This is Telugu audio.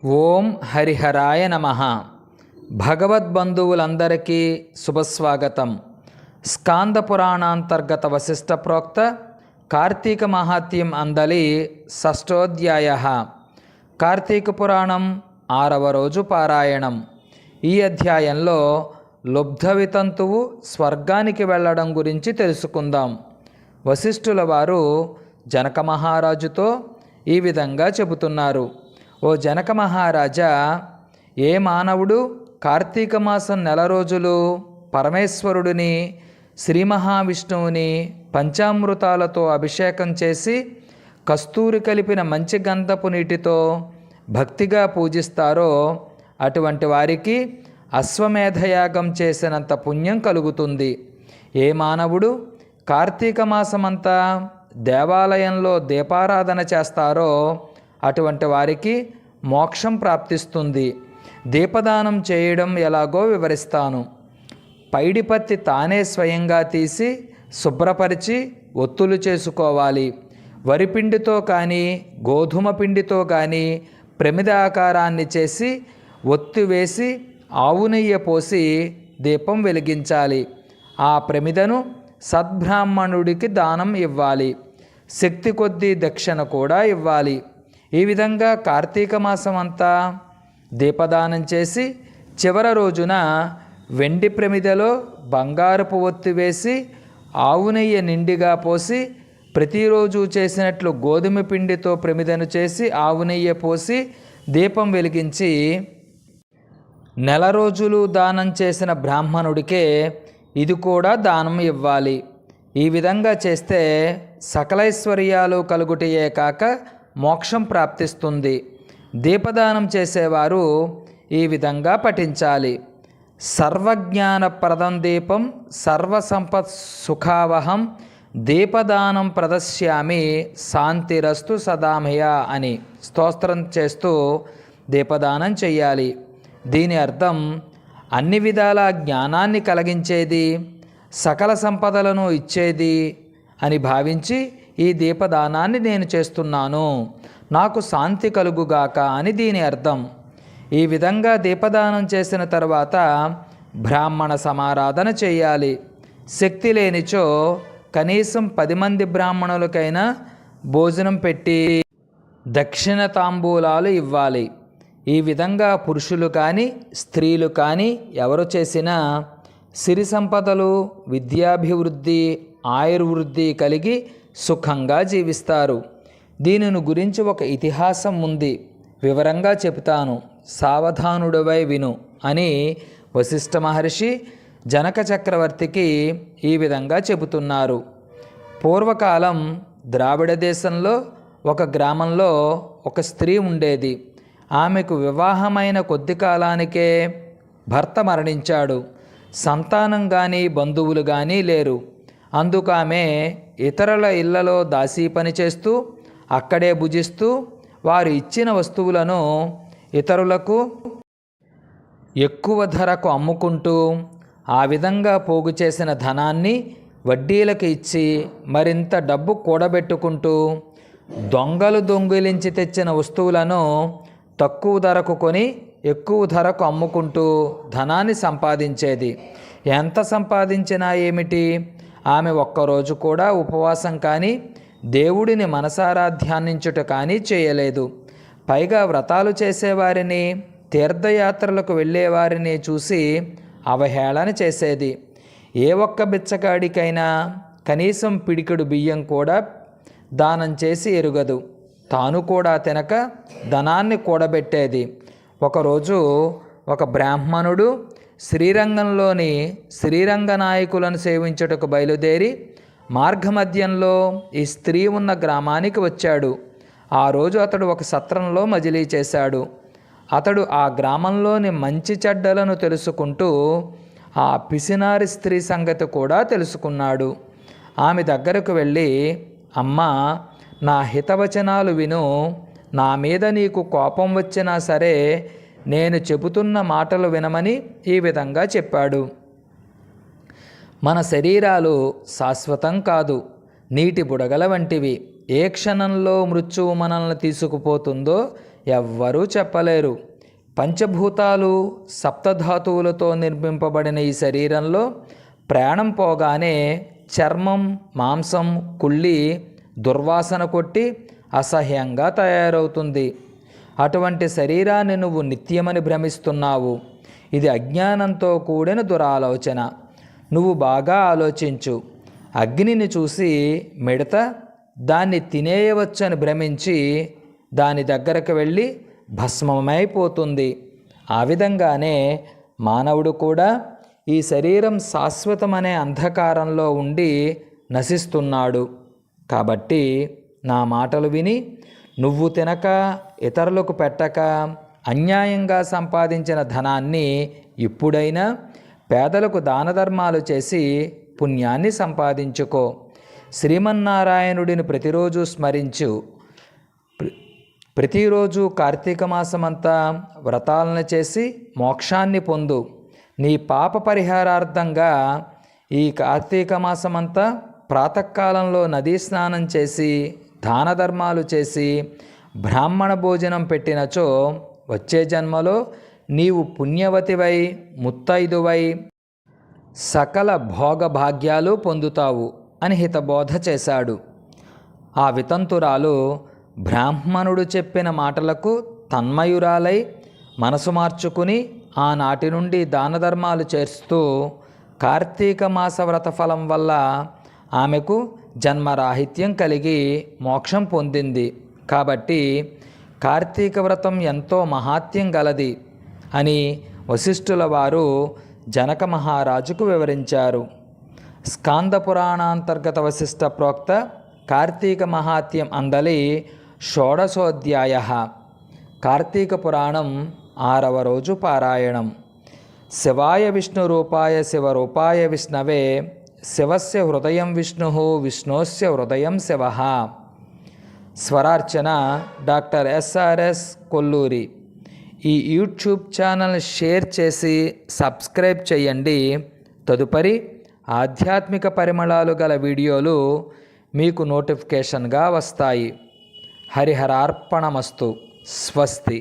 ఓం హరిహరాయ నమః. భగవద్బంధువులందరికీ శుభస్వాగతం. స్కాంద పురాణాంతర్గత వశిష్ఠ ప్రోక్త కార్తీక మహాత్మ్యం అందలి షష్ఠోధ్యాయ. కార్తీక పురాణం 6వ రోజు పారాయణం. ఈ అధ్యాయంలో లుబ్ధ వితంతువు స్వర్గానికి వెళ్ళడం గురించి తెలుసుకుందాం. వశిష్ఠుల వారు జనక మహారాజుతో ఈ విధంగా చెబుతున్నారు. ఓ జనక మహారాజా, ఏ మానవుడు కార్తీక మాసం నెల రోజులు పరమేశ్వరుడిని శ్రీ మహావిష్ణువుని పంచామృతాలతో అభిషేకం చేసి కస్తూరి కలిపిన మంచి గంధపు నీటితో భక్తిగా పూజిస్తారో అటువంటి వారికి అశ్వమేధయాగం చేసినంత పుణ్యం కలుగుతుంది. ఏ మానవుడు కార్తీక మాసమంతా దేవాలయంలో దీపారాధన చేస్తారో అటువంటి వారికి మోక్షం ప్రాప్తిస్తుంది. దీపదానం చేయడం ఎలాగో వివరిస్తాను. పైడిపత్తి తానే స్వయంగా తీసి శుభ్రపరిచి ఒత్తులు చేసుకోవాలి. వరిపిండితో కానీ గోధుమ పిండితో కానీ ప్రమిద ఆకారాన్ని చేసి ఒత్తి వేసి ఆవు నెయ్యి పోసి దీపం వెలిగించాలి. ఆ ప్రమిదను సద్బ్రాహ్మణుడికి దానం ఇవ్వాలి. శక్తి కొద్దీ దక్షిణ కూడా ఇవ్వాలి. ఈ విధంగా కార్తీక మాసం అంతా దీపదానం చేసి చివరి రోజున వెండి ప్రమిదలో బంగారపు ఒత్తి వేసి ఆవు నెయ్యి నిండిగా పోసి ప్రతిరోజు చేసినట్లు గోధుమ పిండితో ప్రమిదను చేసి ఆవు నెయ్యి పోసి దీపం వెలిగించి నెల రోజులు దానం చేసిన బ్రాహ్మణుడికే ఇది కూడా దానం ఇవ్వాలి. ఈ విధంగా చేస్తే సకలైశ్వర్యాలు కలుగుటయే కాక మోక్షం ప్రాప్తిస్తుంది. దీపదానం చేసేవారు ఈ విధంగా పఠించాలి. సర్వజ్ఞానప్రదం దీపం సర్వసంపత్ సుఖావహం దీపదానం ప్రదశ్యామి శాంతిరస్తు సదామయ అని స్తోత్రం చేస్తూ దీపదానం చెయ్యాలి. దీని అర్థం అన్ని విధాల జ్ఞానాన్ని కలిగించేది, సకల సంపదలను ఇచ్చేది అని భావించి ఈ దీపదానాన్ని నేను చేస్తున్నాను, నాకు శాంతి కలుగుగాక అని దీని అర్థం. ఈ విధంగా దీపదానం చేసిన తర్వాత బ్రాహ్మణ సమారాధన చేయాలి. శక్తి లేనిచో కనీసం 10 మంది బ్రాహ్మణులకైనా భోజనం పెట్టి దక్షిణ తాంబూలాలు ఇవ్వాలి. ఈ విధంగా పురుషులు కానీ స్త్రీలు కానీ ఎవరు చేసినా సిరి సంపదలు, విద్యాభివృద్ధి, ఆయుర్వృద్ధి కలిగి సుఖంగా జీవిస్తారు. దీనిని గురించి ఒక ఇతిహాసం ఉంది, వివరంగా చెబుతాను, సావధానుడవై విను అని వశిష్ఠ మహర్షి జనక చక్రవర్తికి ఈ విధంగా చెబుతున్నారు. పూర్వకాలం ద్రావిడ దేశంలో ఒక గ్రామంలో ఒక స్త్రీ ఉండేది. ఆమెకు వివాహమైన కొద్ది కాలానికే భర్త మరణించాడు. సంతానం కానీ బంధువులు కానీ లేరు. అందుకు ఆమె ఇతరుల ఇళ్లలో దాసీ పని చేస్తూ అక్కడే భుజిస్తూ వారు ఇచ్చిన వస్తువులను ఇతరులకు ఎక్కువ ధరకు అమ్ముకుంటూ ఆ విధంగా పోగు చేసిన ధనాన్ని వడ్డీలకు ఇచ్చి మరింత డబ్బు కూడబెట్టుకుంటూ దొంగలు దొంగిలించి తెచ్చిన వస్తువులను తక్కువ ధరకు కొని ఎక్కువ ధరకు అమ్ముకుంటూ ధనాన్ని సంపాదించేది. ఎంత సంపాదించినా ఏమిటి, ఆమె ఒక్కరోజు కూడా ఉపవాసం కానీ దేవుడిని మనసారా ధ్యానించుట కానీ చేయలేదు. పైగా వ్రతాలు చేసేవారిని, తీర్థయాత్రలకు వెళ్ళేవారిని చూసి అవహేళన చేసేది. ఏ ఒక్క బిచ్చగాడికైనా కనీసం పిడికెడు బియ్యం కూడా దానం చేసి ఎరుగదు. తాను కూడా తినక ధనాన్ని కూడబెట్టేది. ఒకరోజు ఒక బ్రాహ్మణుడు శ్రీరంగంలోని శ్రీరంగ నాయకులను సేవించుటకు బయలుదేరి మార్గమధ్యంలో ఈ స్త్రీ ఉన్న గ్రామానికి వచ్చాడు. ఆ రోజు అతడు ఒక సత్రంలో మజిలీ చేశాడు. అతడు ఆ గ్రామంలోని మంచి చెడ్డలను తెలుసుకుంటూ ఆ పిసినారి స్త్రీ సంగతి కూడా తెలుసుకున్నాడు. ఆమె దగ్గరకు వెళ్ళి, అమ్మా, నా హితవచనాలు విను, నా మీద నీకు కోపం వచ్చినా సరే నేను చెబుతున్న మాటలు వినమని ఈ విధంగా చెప్పాడు. మన శరీరాలు శాశ్వతం కాదు, నీటి బుడగల వంటివి. ఏ క్షణంలో మృత్యువు మనల్ని తీసుకుపోతుందో ఎవ్వరూ చెప్పలేరు. పంచభూతాలు సప్తధాతువులతో నిర్మింపబడిన ఈ శరీరంలో ప్రాణం పోగానే చర్మం మాంసం కుళ్ళి దుర్వాసన కొట్టి అసహ్యంగా తయారవుతుంది. అటువంటి శరీరాన్ని నువ్వు నిత్యమని భ్రమిస్తున్నావు. ఇది అజ్ఞానంతో కూడిన దురాలోచన. నువ్వు బాగా ఆలోచించు. అగ్నిని చూసి మిడత దాన్ని తినేయవచ్చని భ్రమించి దాని దగ్గరకు వెళ్ళి భస్మమైపోతుంది. ఆ విధంగానే మానవుడు కూడా ఈ శరీరం శాశ్వతమనే అంధకారంలో ఉండి నశిస్తున్నాడు. కాబట్టి నా మాటలు విని నువ్వు తినక ఇతరులకు పెట్టక అన్యాయంగా సంపాదించిన ధనాన్ని ఇప్పుడైనా పేదలకు దానధర్మాలు చేసి పుణ్యాన్ని సంపాదించుకో. శ్రీమన్నారాయణుడిని ప్రతిరోజు స్మరించు. ప్రతిరోజు కార్తీక మాసమంతా వ్రతాలను చేసి మోక్షాన్ని పొందు. నీ పాప పరిహారార్థంగా ఈ కార్తీక మాసమంతా ప్రాతకాలంలో నదీ స్నానం చేసి దాన ధర్మాలు చేసి బ్రాహ్మణ భోజనం పెట్టినచో వచ్చే జన్మలో నీవు పుణ్యవతివై ముత్తైదువై సకల భోగభాగ్యాలు పొందుతావు అని హితబోధ చేశాడు. ఆ వితంతురాలు బ్రాహ్మణుడు చెప్పిన మాటలకు తన్మయురాలై మనసు మార్చుకుని ఆనాటి నుండి దానధర్మాలు చేస్తూ కార్తీక మాస వ్రత ఫలం వల్ల ఆమెకు జన్మరాహిత్యం కలిగి మోక్షం పొందింది. కాబట్టి కార్తీక వ్రతం ఎంతో మహాత్యం గలది అని వశిష్ఠుల వారు జనక మహారాజుకు వివరించారు. స్కాంద పురాణాంతర్గత వశిష్ఠ ప్రోక్త కార్తీక మహాత్యం అందలి షోడశోధ్యాయ. కార్తీక పురాణం 6వ రోజు పారాయణం. శివాయ విష్ణురూపాయ శివరూపాయ విష్ణవే శివస్య హృదయం విష్ణు విష్ణోస్య హృదయం శివ. స్వరార్చన డాక్టర్ SRS కొల్లూరి. ఈ యూట్యూబ్ ఛానల్ షేర్ చేసి సబ్స్క్రైబ్ చేయండి. తదుపరి ఆధ్యాత్మిక పరిమళాలు గల వీడియోలు మీకు నోటిఫికేషన్గా వస్తాయి. హరిహరార్పణమస్తు. స్వస్తి.